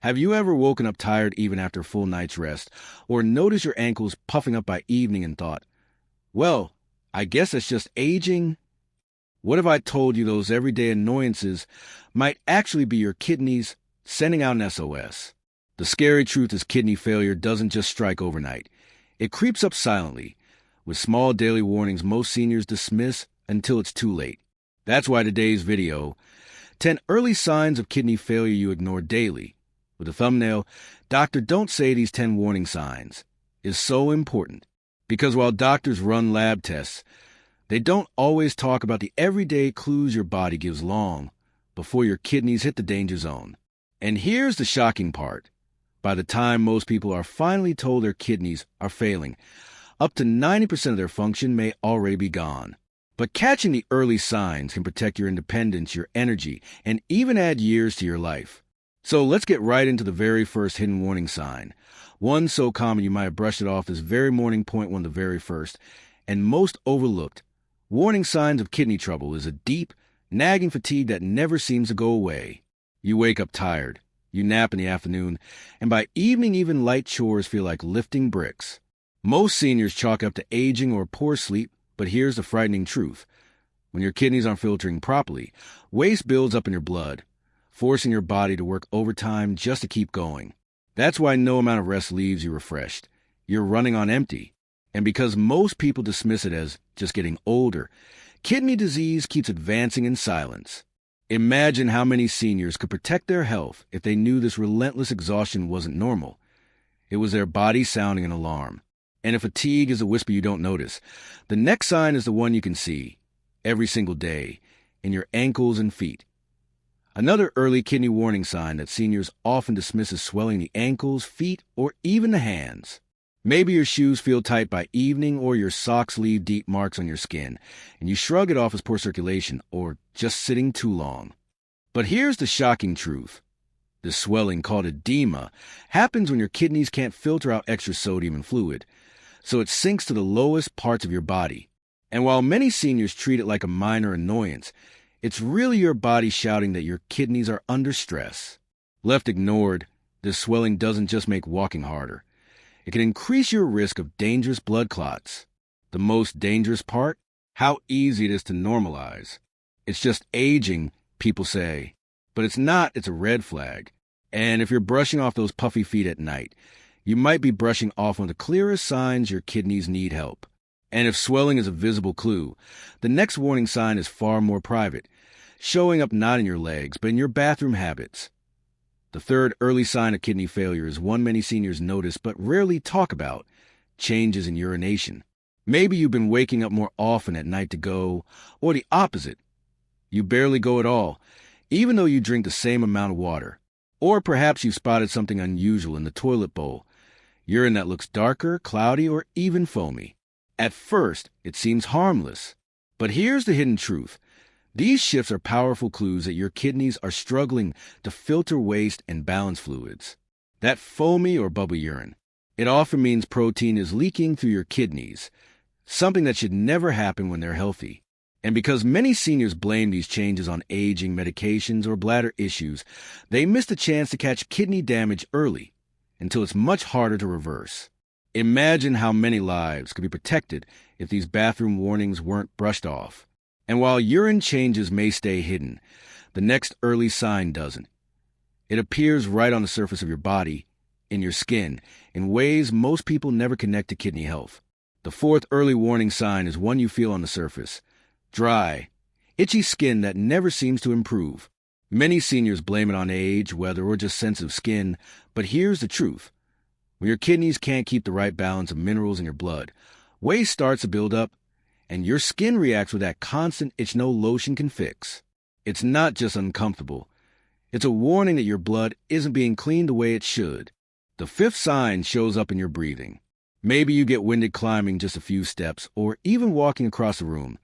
Have you ever woken up tired even after a full night's rest, or noticed your ankles puffing up by evening and thought, well, I guess it's just aging? What if I told you those everyday annoyances might actually be your kidneys sending out an SOS? The scary truth is kidney failure doesn't just strike overnight. It creeps up silently, with small daily warnings most seniors dismiss until it's too late. That's why today's video, 10 early signs of kidney failure you ignore daily, with a thumbnail, Doctor, don't say these 10 warning signs, is so important. Because while doctors run lab tests, they don't always talk about the everyday clues your body gives long before your kidneys hit the danger zone. And here's the shocking part. By the time most people are finally told their kidneys are failing, up to 90% of their function may already be gone. But catching the early signs can protect your independence, your energy, and even add years to your life. So let's get right into the very first hidden warning sign. One so common you might have brushed it off this very morning, point one, the very first, and most overlooked. Warning signs of kidney trouble is a deep, nagging fatigue that never seems to go away. You wake up tired, you nap in the afternoon, and by evening even light chores feel like lifting bricks. Most seniors chalk up to aging or poor sleep, but here's the frightening truth. When your kidneys aren't filtering properly, waste builds up in your blood, forcing your body to work overtime just to keep going. That's why no amount of rest leaves you refreshed. You're running on empty. And because most people dismiss it as just getting older, kidney disease keeps advancing in silence. Imagine how many seniors could protect their health if they knew this relentless exhaustion wasn't normal. It was their body sounding an alarm. And if fatigue is a whisper you don't notice, the next sign is the one you can see every single day in your ankles and feet. Another early kidney warning sign that seniors often dismiss is swelling the ankles, feet, or even the hands. Maybe your shoes feel tight by evening or your socks leave deep marks on your skin, and you shrug it off as poor circulation or just sitting too long. But here's the shocking truth. This swelling, called edema, happens when your kidneys can't filter out extra sodium and fluid, so it sinks to the lowest parts of your body. And while many seniors treat it like a minor annoyance, it's really your body shouting that your kidneys are under stress. Left ignored, this swelling doesn't just make walking harder. It can increase your risk of dangerous blood clots. The most dangerous part? How easy it is to normalize. It's just aging, people say. But it's not, it's a red flag. And if you're brushing off those puffy feet at night, you might be brushing off one of the clearest signs your kidneys need help. And if swelling is a visible clue, the next warning sign is far more private, showing up not in your legs, but in your bathroom habits. The third early sign of kidney failure is one many seniors notice but rarely talk about: changes in urination. Maybe you've been waking up more often at night to go, or the opposite. You barely go at all, even though you drink the same amount of water. Or perhaps you've spotted something unusual in the toilet bowl, urine that looks darker, cloudy, or even foamy. At first, it seems harmless. But here's the hidden truth. These shifts are powerful clues that your kidneys are struggling to filter waste and balance fluids. That foamy or bubble urine, it often means protein is leaking through your kidneys, something that should never happen when they're healthy. And because many seniors blame these changes on aging, medications, or bladder issues, they miss the chance to catch kidney damage early, until it's much harder to reverse. Imagine how many lives could be protected if these bathroom warnings weren't brushed off. And while urine changes may stay hidden, the next early sign doesn't. It appears right on the surface of your body, in your skin, in ways most people never connect to kidney health. The fourth early warning sign is one you feel on the surface: dry, itchy skin that never seems to improve. Many seniors blame it on age, weather, or just sensitive skin, but here's the truth. When your kidneys can't keep the right balance of minerals in your blood, waste starts to build up, and your skin reacts with that constant itch no lotion can fix. It's not just uncomfortable. It's a warning that your blood isn't being cleaned the way it should. The fifth sign shows up in your breathing. Maybe you get winded climbing just a few steps, or even walking across the room,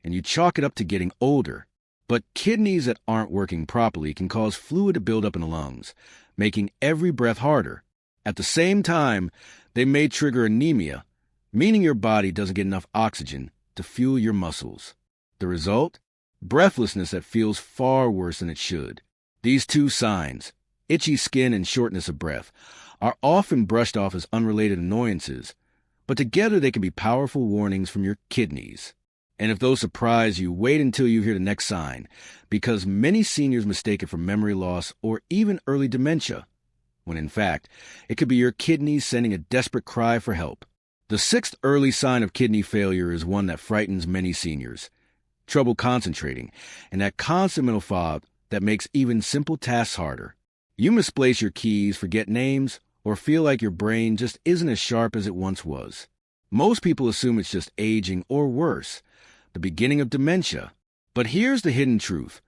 and you chalk it up to getting older. But kidneys that aren't working properly can cause fluid to build up in the lungs, making every breath harder. At the same time, they may trigger anemia, meaning your body doesn't get enough oxygen to fuel your muscles. The result? Breathlessness that feels far worse than it should. These two signs, itchy skin, and shortness of breath are often brushed off as unrelated annoyances, but together they can be powerful warnings from your kidneys. And if those surprise you, wait until you hear the next sign, because many seniors mistake it for memory loss or even early dementia, when in fact, it could be your kidneys sending a desperate cry for help. The sixth early sign of kidney failure is one that frightens many seniors: trouble concentrating, and that constant mental fog that makes even simple tasks harder. You misplace your keys, forget names, or feel like your brain just isn't as sharp as it once was. Most people assume it's just aging or worse, the beginning of dementia. But here's the hidden truth.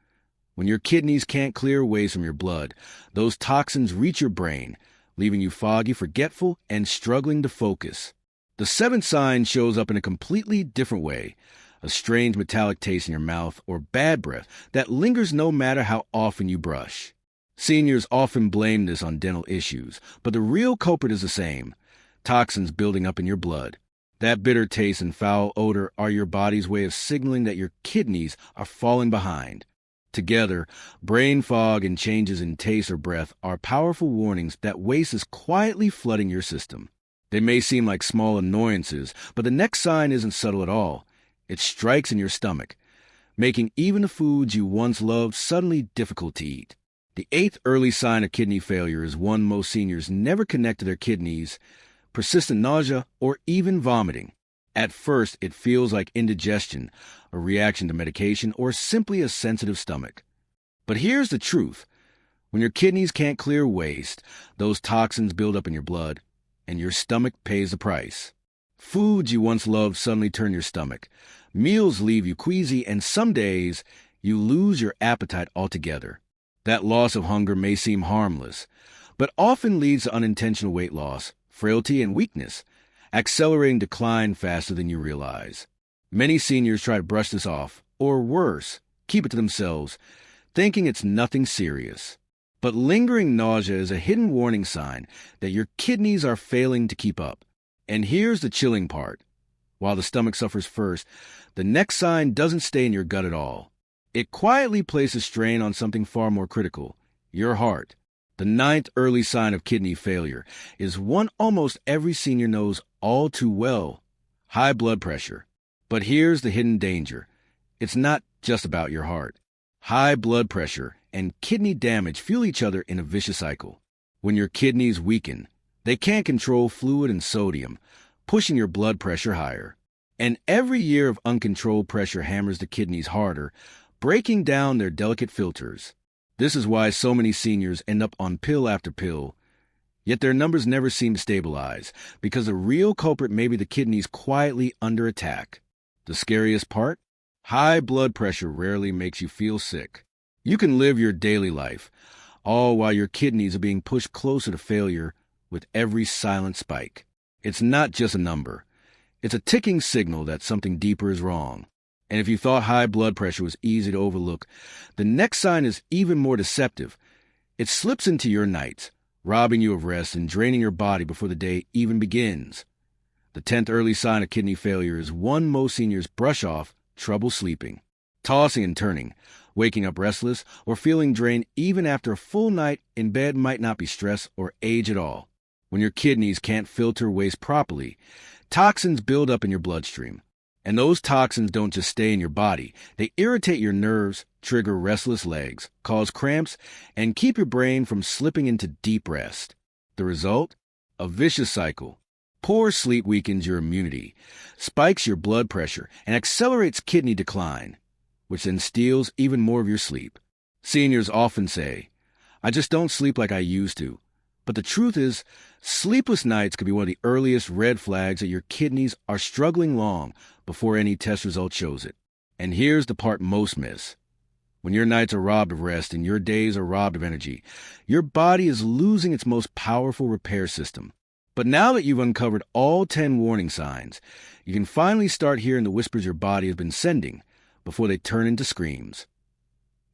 When your kidneys can't clear waste from your blood, those toxins reach your brain, leaving you foggy, forgetful, and struggling to focus. The seventh sign shows up in a completely different way: a strange metallic taste in your mouth or bad breath that lingers no matter how often you brush. Seniors often blame this on dental issues, but the real culprit is the same: toxins building up in your blood. That bitter taste and foul odor are your body's way of signaling that your kidneys are falling behind. Together, brain fog and changes in taste or breath are powerful warnings that waste is quietly flooding your system. They may seem like small annoyances, but the next sign isn't subtle at all. It strikes in your stomach, making even the foods you once loved suddenly difficult to eat. The eighth early sign of kidney failure is one most seniors never connect to their kidneys: persistent nausea or even vomiting. At first, it feels like indigestion, a reaction to medication, or simply a sensitive stomach. But here's the truth. When your kidneys can't clear waste, those toxins build up in your blood, and your stomach pays the price. Foods you once loved suddenly turn your stomach. Meals leave you queasy, and some days you lose your appetite altogether. That loss of hunger may seem harmless, but often leads to unintentional weight loss, frailty, and weakness, accelerating decline faster than you realize. Many seniors try to brush this off, or worse, keep it to themselves, thinking it's nothing serious. But lingering nausea is a hidden warning sign that your kidneys are failing to keep up. And here's the chilling part. While the stomach suffers first, the next sign doesn't stay in your gut at all. It quietly places strain on something far more critical: your heart. The ninth early sign of kidney failure is one almost every senior knows all too well: high blood pressure. But here's the hidden danger. It's not just about your heart. High blood pressure and kidney damage fuel each other in a vicious cycle. When your kidneys weaken, they can't control fluid and sodium, pushing your blood pressure higher. And every year of uncontrolled pressure hammers the kidneys harder, breaking down their delicate filters. This is why so many seniors end up on pill after pill, yet their numbers never seem to stabilize, because the real culprit may be the kidneys quietly under attack. The scariest part? High blood pressure rarely makes you feel sick. You can live your daily life, all while your kidneys are being pushed closer to failure with every silent spike. It's not just a number. It's a ticking signal that something deeper is wrong. And if you thought high blood pressure was easy to overlook, the next sign is even more deceptive. It slips into your nights, robbing you of rest and draining your body before the day even begins. The 10th early sign of kidney failure is one most seniors brush off: trouble sleeping. Tossing and turning, waking up restless, or feeling drained even after a full night in bed might not be stress or age at all. When your kidneys can't filter waste properly, toxins build up in your bloodstream. And those toxins don't just stay in your body. They irritate your nerves, trigger restless legs, cause cramps, and keep your brain from slipping into deep rest. The result? A vicious cycle. Poor sleep weakens your immunity, spikes your blood pressure, and accelerates kidney decline, which then steals even more of your sleep. Seniors often say, "I just don't sleep like I used to." But the truth is, sleepless nights could be one of the earliest red flags that your kidneys are struggling long before any test result shows it. And here's the part most miss. When your nights are robbed of rest and your days are robbed of energy, your body is losing its most powerful repair system. But now that you've uncovered all 10 warning signs, you can finally start hearing the whispers your body has been sending before they turn into screams.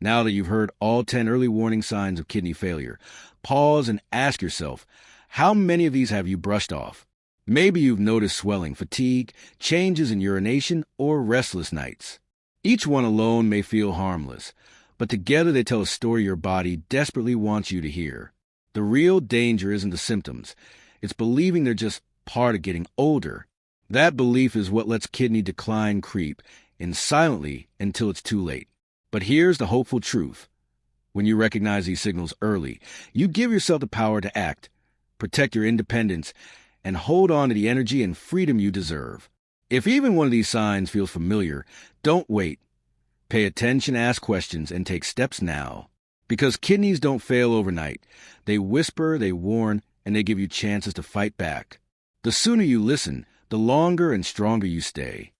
Now that you've heard all 10 early warning signs of kidney failure, pause and ask yourself, how many of these have you brushed off? Maybe you've noticed swelling, fatigue, changes in urination, or restless nights. Each one alone may feel harmless, but together they tell a story your body desperately wants you to hear. The real danger isn't the symptoms. It's believing they're just part of getting older. That belief is what lets kidney decline creep in silently until it's too late. But here's the hopeful truth. When you recognize these signals early, you give yourself the power to act, protect your independence, and hold on to the energy and freedom you deserve. If even one of these signs feels familiar, don't wait. Pay attention, ask questions, and take steps now. Because kidneys don't fail overnight. They whisper, they warn, and they give you chances to fight back. The sooner you listen, the longer and stronger you stay.